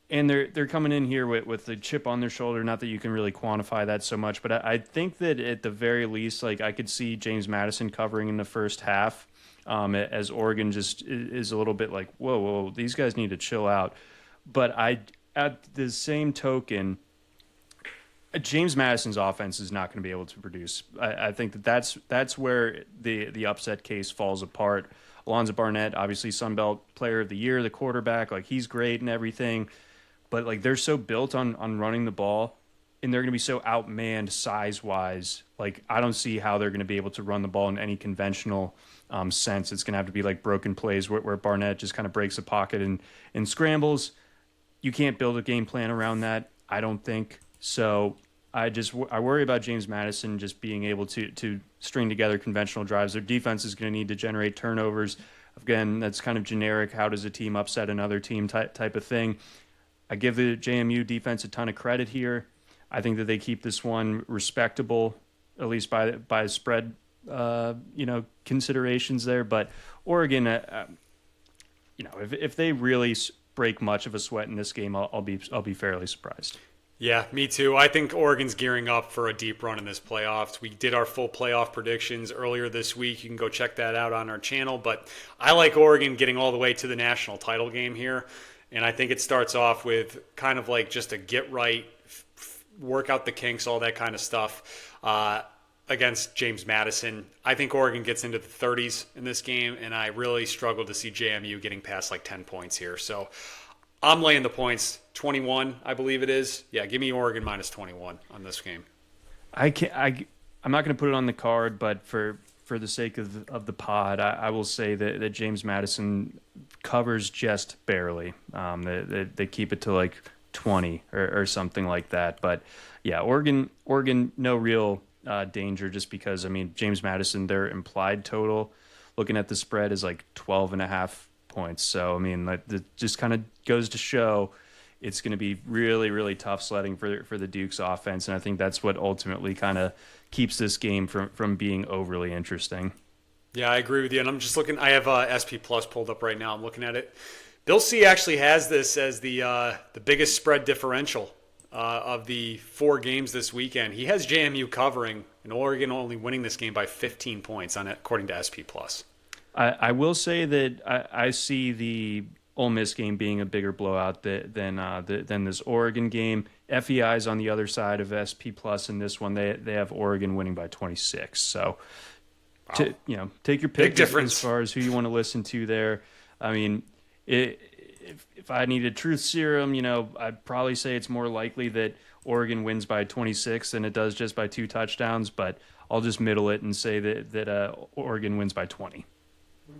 And they're coming in here with the chip on their shoulder. Not that you can really quantify that so much, but I think that at the very least, I could see James Madison covering in the first half. As Oregon just is a little bit whoa, these guys need to chill out. But at the same token, James Madison's offense is not going to be able to produce. I think that's where the upset case falls apart. Alonzo Barnett, obviously Sun Belt Player of the Year, the quarterback, he's great and everything. But they're so built on running the ball, and they're going to be so outmanned size-wise. I don't see how they're going to be able to run the ball in any conventional sense. It's going to have to be broken plays where Barnett just kind of breaks a pocket and scrambles. You can't build a game plan around that, I don't think. So I worry about James Madison just being able to string together conventional drives. Their defense is going to need to generate turnovers. Again, that's kind of generic. How does a team upset another team type of thing. I give the JMU defense a ton of credit here. I think that they keep this one respectable, at least by a spread considerations there. But Oregon, if they really break much of a sweat in this game, I'll be fairly surprised. Yeah, me too. I think Oregon's gearing up for a deep run in this playoffs. We did our full playoff predictions earlier this week. You can go check that out on our channel. But I like Oregon getting all the way to the national title game here. And I think it starts off with kind of like just a get right, work out the kinks, all that kind of stuff against James Madison. I think Oregon gets into the 30s in this game, and I really struggle to see JMU getting past like 10 points here. So I'm laying the points, 21, I believe it is. Yeah, give me Oregon minus 21 on this game. I'm not going to put it on the card, but for the sake of the pod, I will say that James Madison covers just barely. They keep it to like 20 or something like that. But yeah, Oregon, no real danger just because, I mean, James Madison, their implied total, looking at the spread, is like 12.5 points. So, I mean, that just kind of goes to show it's going to be really, really tough sledding for the Duke's offense. And I think that's what ultimately kind of keeps this game from being overly interesting. Yeah, I agree with you. And I'm just looking, I have SP Plus pulled up right now. I'm looking at it. Bill C actually has this as the biggest spread differential of the 4 games this weekend. He has JMU covering and Oregon only winning this game by 15 points on it, according to SP Plus. I will say that I see the Ole Miss game being a bigger blowout than this Oregon game. FEI's on the other side of SP Plus in this one. They have Oregon winning by 26. So, wow. Take your pick as far as who you want to listen to there. I mean, if I need a truth serum, I'd probably say it's more likely that Oregon wins by 26 than it does just by 2 touchdowns. But I'll just middle it and say that Oregon wins by 20.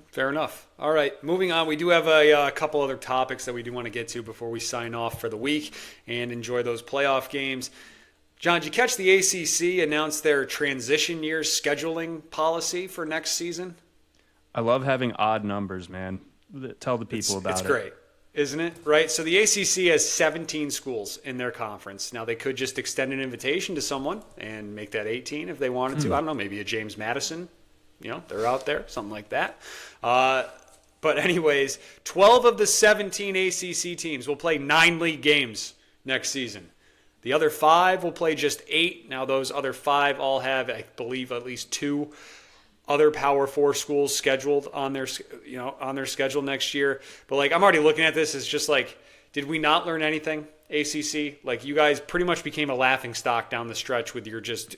Fair enough. All right, moving on. We do have a couple other topics that we do want to get to before we sign off for the week and enjoy those playoff games. John, did you catch the ACC announce their transition year scheduling policy for next season? I love having odd numbers, man. Tell the people about it. It's great, isn't it? Right? So the ACC has 17 schools in their conference. Now, they could just extend an invitation to someone and make that 18 if they wanted to. I don't know, maybe a James Madison. They're out there, something like that. But anyways, 12 of the 17 ACC teams will play 9 league games next season. The other 5 will play just 8. Now, those other 5 all have, I believe, at least 2 other Power 4 schools scheduled on their schedule next year. But, I'm already looking at this as just did we not learn anything, ACC? You guys pretty much became a laughingstock down the stretch with your just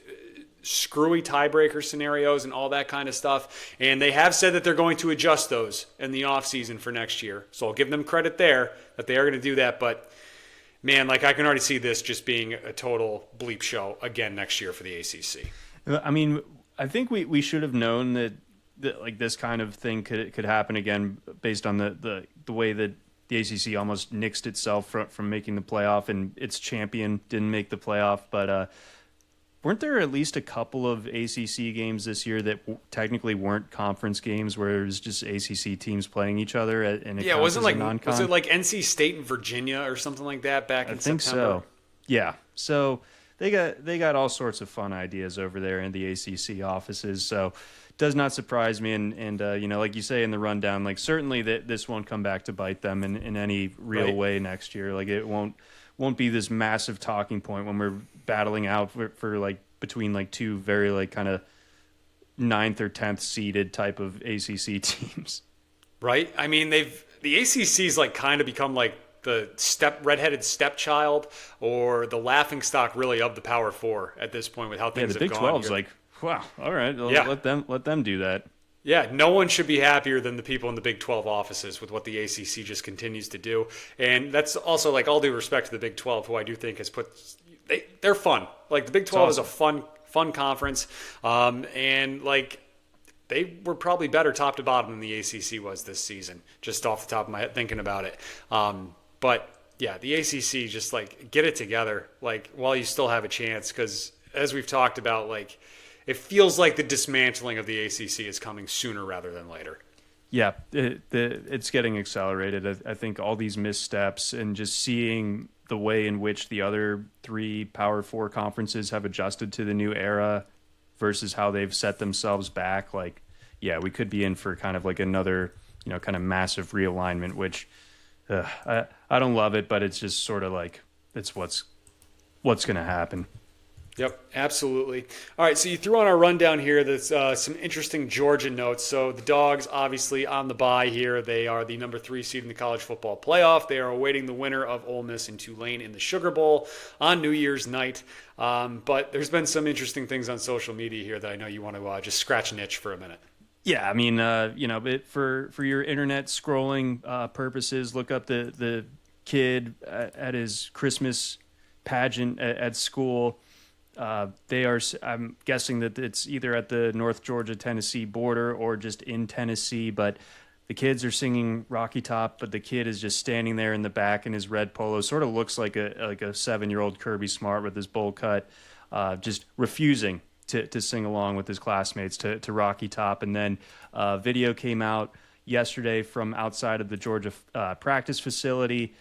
screwy tiebreaker scenarios and all that kind of stuff. And they have said that they're going to adjust those in the offseason for next year. So I'll give them credit there that they are going to do that. But, man, I can already see this just being a total bleep show again next year for the ACC. I mean, I think we should have known that this kind of thing could happen again based on the way that the ACC almost nixed itself from making the playoff and its champion didn't make the playoff. But weren't there at least a couple of ACC games this year that technically weren't conference games where it was just ACC teams playing each other? And it wasn't was it like NC State and Virginia or something like that back in September? I think so. Yeah. So they got all sorts of fun ideas over there in the ACC offices. So it does not surprise me. And like you say in the rundown, certainly that this won't come back to bite them in any real way next year. It won't be this massive talking point when we're battling out for between 2 very kind of 9th or 10th seeded type of ACC teams. Right. I mean, the ACC's kind of become the redheaded stepchild or the laughingstock really of the Power 4 at this point with how things have gone. The Big 12's wow, all right, let them do that. Yeah, no one should be happier than the people in the Big 12 offices with what the ACC just continues to do. And that's also, all due respect to the Big 12, who I do think has they're fun. The Big 12 is a fun conference. And they were probably better top to bottom than the ACC was this season, just off the top of my head thinking about it. But yeah, the ACC just get it together, while you still have a chance. Because as we've talked about, it feels like the dismantling of the ACC is coming sooner rather than later. Yeah, it's getting accelerated. I think all these missteps and just seeing the way in which the other 3 Power 4 conferences have adjusted to the new era, versus how they've set themselves back, like, yeah, we could be in for kind of like another, kind of massive realignment, which I don't love it, but it's just sort of like it's what's going to happen. Yep, absolutely. All right, so you threw on our rundown here. That's some interesting Georgia notes. So the Dogs, obviously on the bye here. They are the number 3 seed in the college football playoff. They are awaiting the winner of Ole Miss and Tulane in the Sugar Bowl on New Year's night. But there's been some interesting things on social media here that I know you want to just scratch an itch for a minute. Yeah, I mean, for your internet scrolling purposes, look up the kid at his Christmas pageant at school. They are. I'm guessing that it's either at the North Georgia-Tennessee border or just in Tennessee. But the kids are singing Rocky Top, but the kid is just standing there in the back in his red polo. Sort of looks like a 7-year-old Kirby Smart with his bowl cut, just refusing to sing along with his classmates to Rocky Top. And then video came out yesterday from outside of the Georgia practice facility.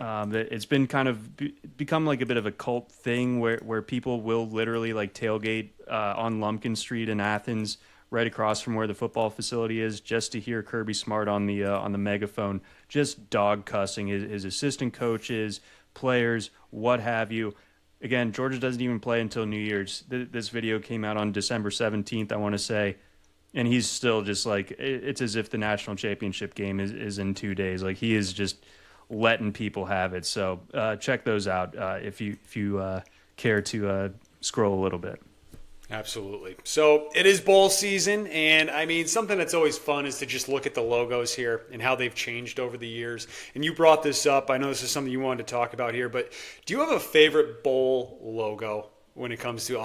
It's been kind of become like a bit of a cult thing where people will literally like tailgate on Lumpkin Street in Athens, right across from where the football facility is, just to hear Kirby Smart on the megaphone, just dog cussing his assistant coaches, players, what have you. Again, Georgia doesn't even play until New Year's. This video came out on December 17th, I want to say, and he's still just like, it's as if the national championship game is in 2 days. Like, he is just letting people have it. So check those out if you care to scroll a little bit. Absolutely. So it is bowl season, and I mean, something that's always fun is to just look at the logos here and how they've changed over the years. And you brought this up. I know this is something you wanted to talk about here, but do you have a favorite bowl logo when it comes to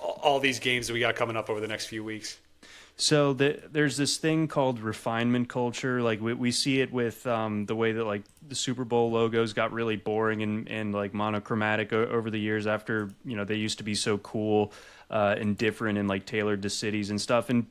all these games that we got coming up over the next few weeks? So there's this thing called refinement culture. Like we see it with the way that like the Super Bowl logos got really boring and like monochromatic over the years after, they used to be so cool and different and like tailored to cities and stuff. And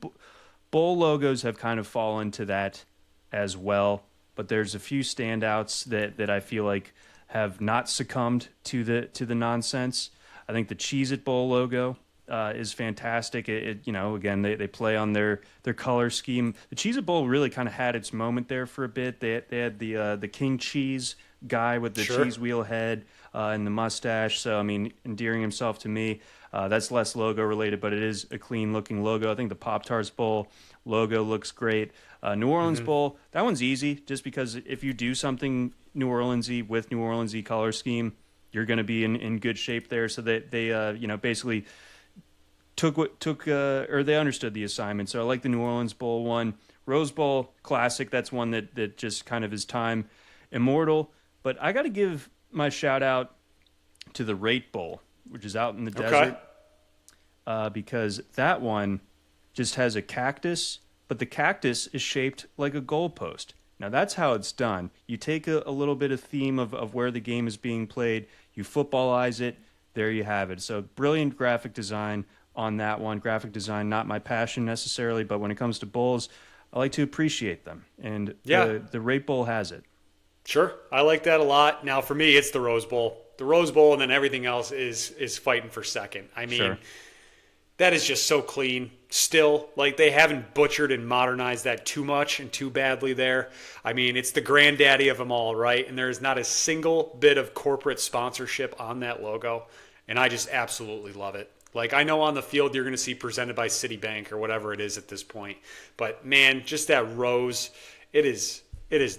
bowl logos have kind of fallen to that as well. But there's a few standouts that I feel like have not succumbed to the nonsense. I think the Cheez-It Bowl logo is fantastic. Again, they play on their color scheme. The Cheez-It Bowl really kind of had its moment there for a bit. They had the King Cheese guy with the cheese wheel head and the mustache. So, I mean, endearing himself to me. That's less logo related, but it is a clean looking logo. I think the Pop-Tarts Bowl logo looks great. New Orleans Bowl, that one's easy just because if you do something New Orleans-y with New Orleans-y color scheme, you're going to be in good shape there. So they basically they understood the assignment. So I like the New Orleans Bowl one. Rose Bowl, classic. That's one that just kind of is time immortal. But I got to give my shout out to the Rate Bowl, which is out in the desert, because that one just has a cactus, but the cactus is shaped like a goalpost. Now that's how it's done. You take a little bit of theme of where the game is being played, you footballize it, there you have it. So brilliant graphic design on that one. Graphic design, not my passion necessarily, but when it comes to bowls, I like to appreciate them. And the Rate Bowl has it. Sure. I like that a lot. Now, for me, it's the Rose Bowl. The Rose Bowl, and then everything else is fighting for second. I mean, that is just so clean still. Like, they haven't butchered and modernized that too much and too badly there. I mean, it's the granddaddy of them all, right? And there's not a single bit of corporate sponsorship on that logo, and I just absolutely love it. Like, I know on the field you're going to see presented by Citibank or whatever it is at this point. But, man, just that rose, it is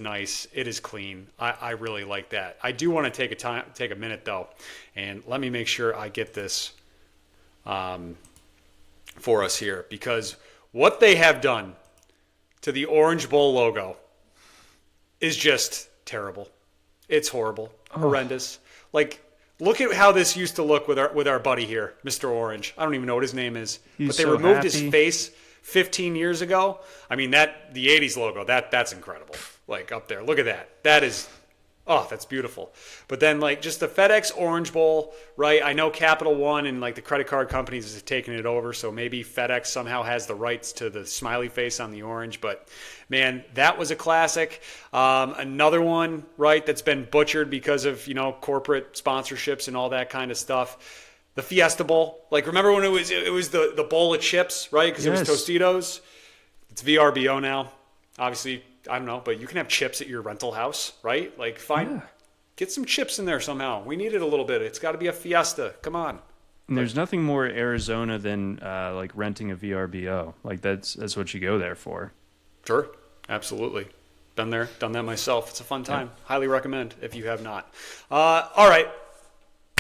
nice. It is clean. I really like that. I do want to take a minute, though, and let me make sure I get this for us here, because what they have done to the Orange Bowl logo is just terrible. It's horrible, horrendous. Like, look at how this used to look with our buddy here, Mr. Orange. I don't even know what his name is, but they removed his face 15 years ago. I mean, the 80s logo, that's incredible. Like, up there. Look at that. That's beautiful. But then, like, just the FedEx Orange Bowl, right? I know Capital One and, like, the credit card companies have taken it over, so maybe FedEx somehow has the rights to the smiley face on the orange. But, man, that was a classic. Another one, right, that's been butchered because of, corporate sponsorships and all that kind of stuff. The Fiesta Bowl. Like, remember when it was the bowl of chips, right? Because it was Tostitos. It's VRBO now. Obviously, I don't know, but you can have chips at your rental house, right? Like, get some chips in there somehow. We need it a little bit. It's got to be a Fiesta. Come on. And there's nothing more Arizona than like renting a VRBO. Like that's what you go there for. Sure, absolutely. Been there, done that myself. It's a fun time. Yeah. Highly recommend if you have not. All right,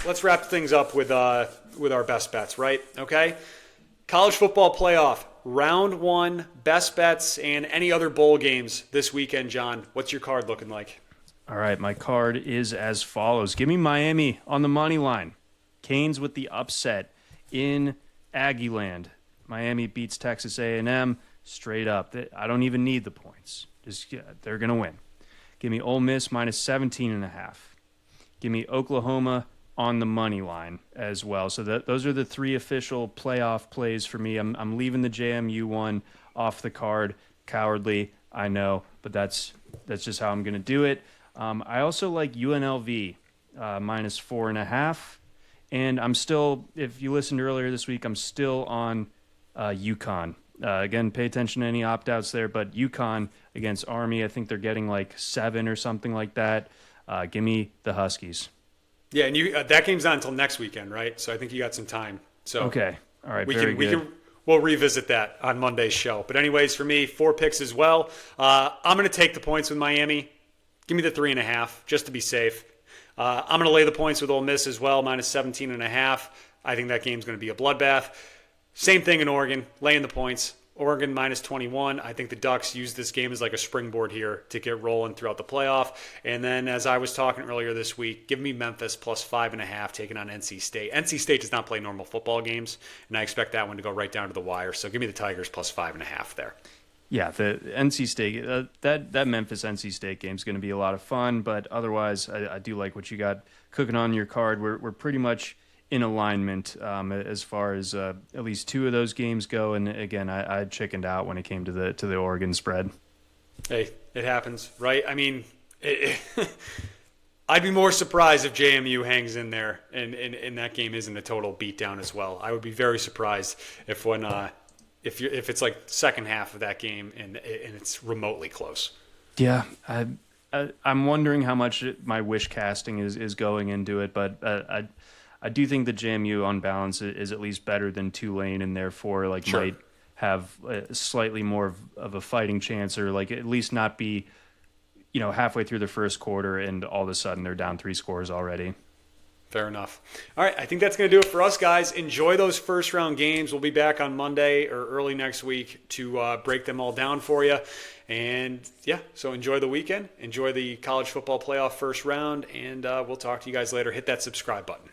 let's wrap things up with our best bets, right? Okay. College football playoff, round 1, best bets, and any other bowl games this weekend, John. What's your card looking like? All right, my card is as follows. Give me Miami on the money line. Canes with the upset in Aggieland. Miami beats Texas A&M straight up. I don't even need the points. They're going to win. Give me Ole Miss minus 17.5. Give me Oklahoma on the money line as well. So those are the 3 official playoff plays for me. I'm leaving the JMU one off the card. Cowardly, I know, but that's just how I'm going to do it. I also like UNLV minus 4.5. And I'm still, if you listened earlier this week, I'm still on UConn. Again, pay attention to any opt-outs there, but UConn against Army, I think they're getting like 7 or something like that. Give me the Huskies. Yeah, and that game's not until next weekend, right? So I think you got some time. So okay, all right, we'll revisit that on Monday's show. But anyways, for me, 4 picks as well. I'm going to take the points with Miami. Give me the 3.5 just to be safe. I'm going to lay the points with Ole Miss as well, minus 17.5. I think that game's going to be a bloodbath. Same thing in Oregon, laying the points. Oregon minus 21. I think the Ducks use this game as like a springboard here to get rolling throughout the playoff. And then, as I was talking earlier this week, give me Memphis plus 5.5 taking on NC State. NC State does not play normal football games, and I expect that one to go right down to the wire. So give me the Tigers plus 5.5 there. Yeah, the NC State, that Memphis NC State game is going to be a lot of fun, but otherwise, I do like what you got cooking on your card. We're pretty much in alignment as far as at least 2 of those games go. And again, I chickened out when it came to the Oregon spread. Hey, it happens, right? I mean, I'd be more surprised if JMU hangs in there and that game isn't a total beatdown as well. I would be very surprised if it's like second half of that game and it's remotely close. Yeah, I'm wondering how much my wish casting is going into it, but I do think the JMU on balance is at least better than Tulane, and therefore might have slightly more of a fighting chance, or like at least not be halfway through the first quarter and all of a sudden they're down 3 scores already. Fair enough. All right, I think that's going to do it for us, guys. Enjoy those first-round games. We'll be back on Monday or early next week to break them all down for you. And, yeah, so enjoy the weekend. Enjoy the college football playoff first round, and we'll talk to you guys later. Hit that subscribe button.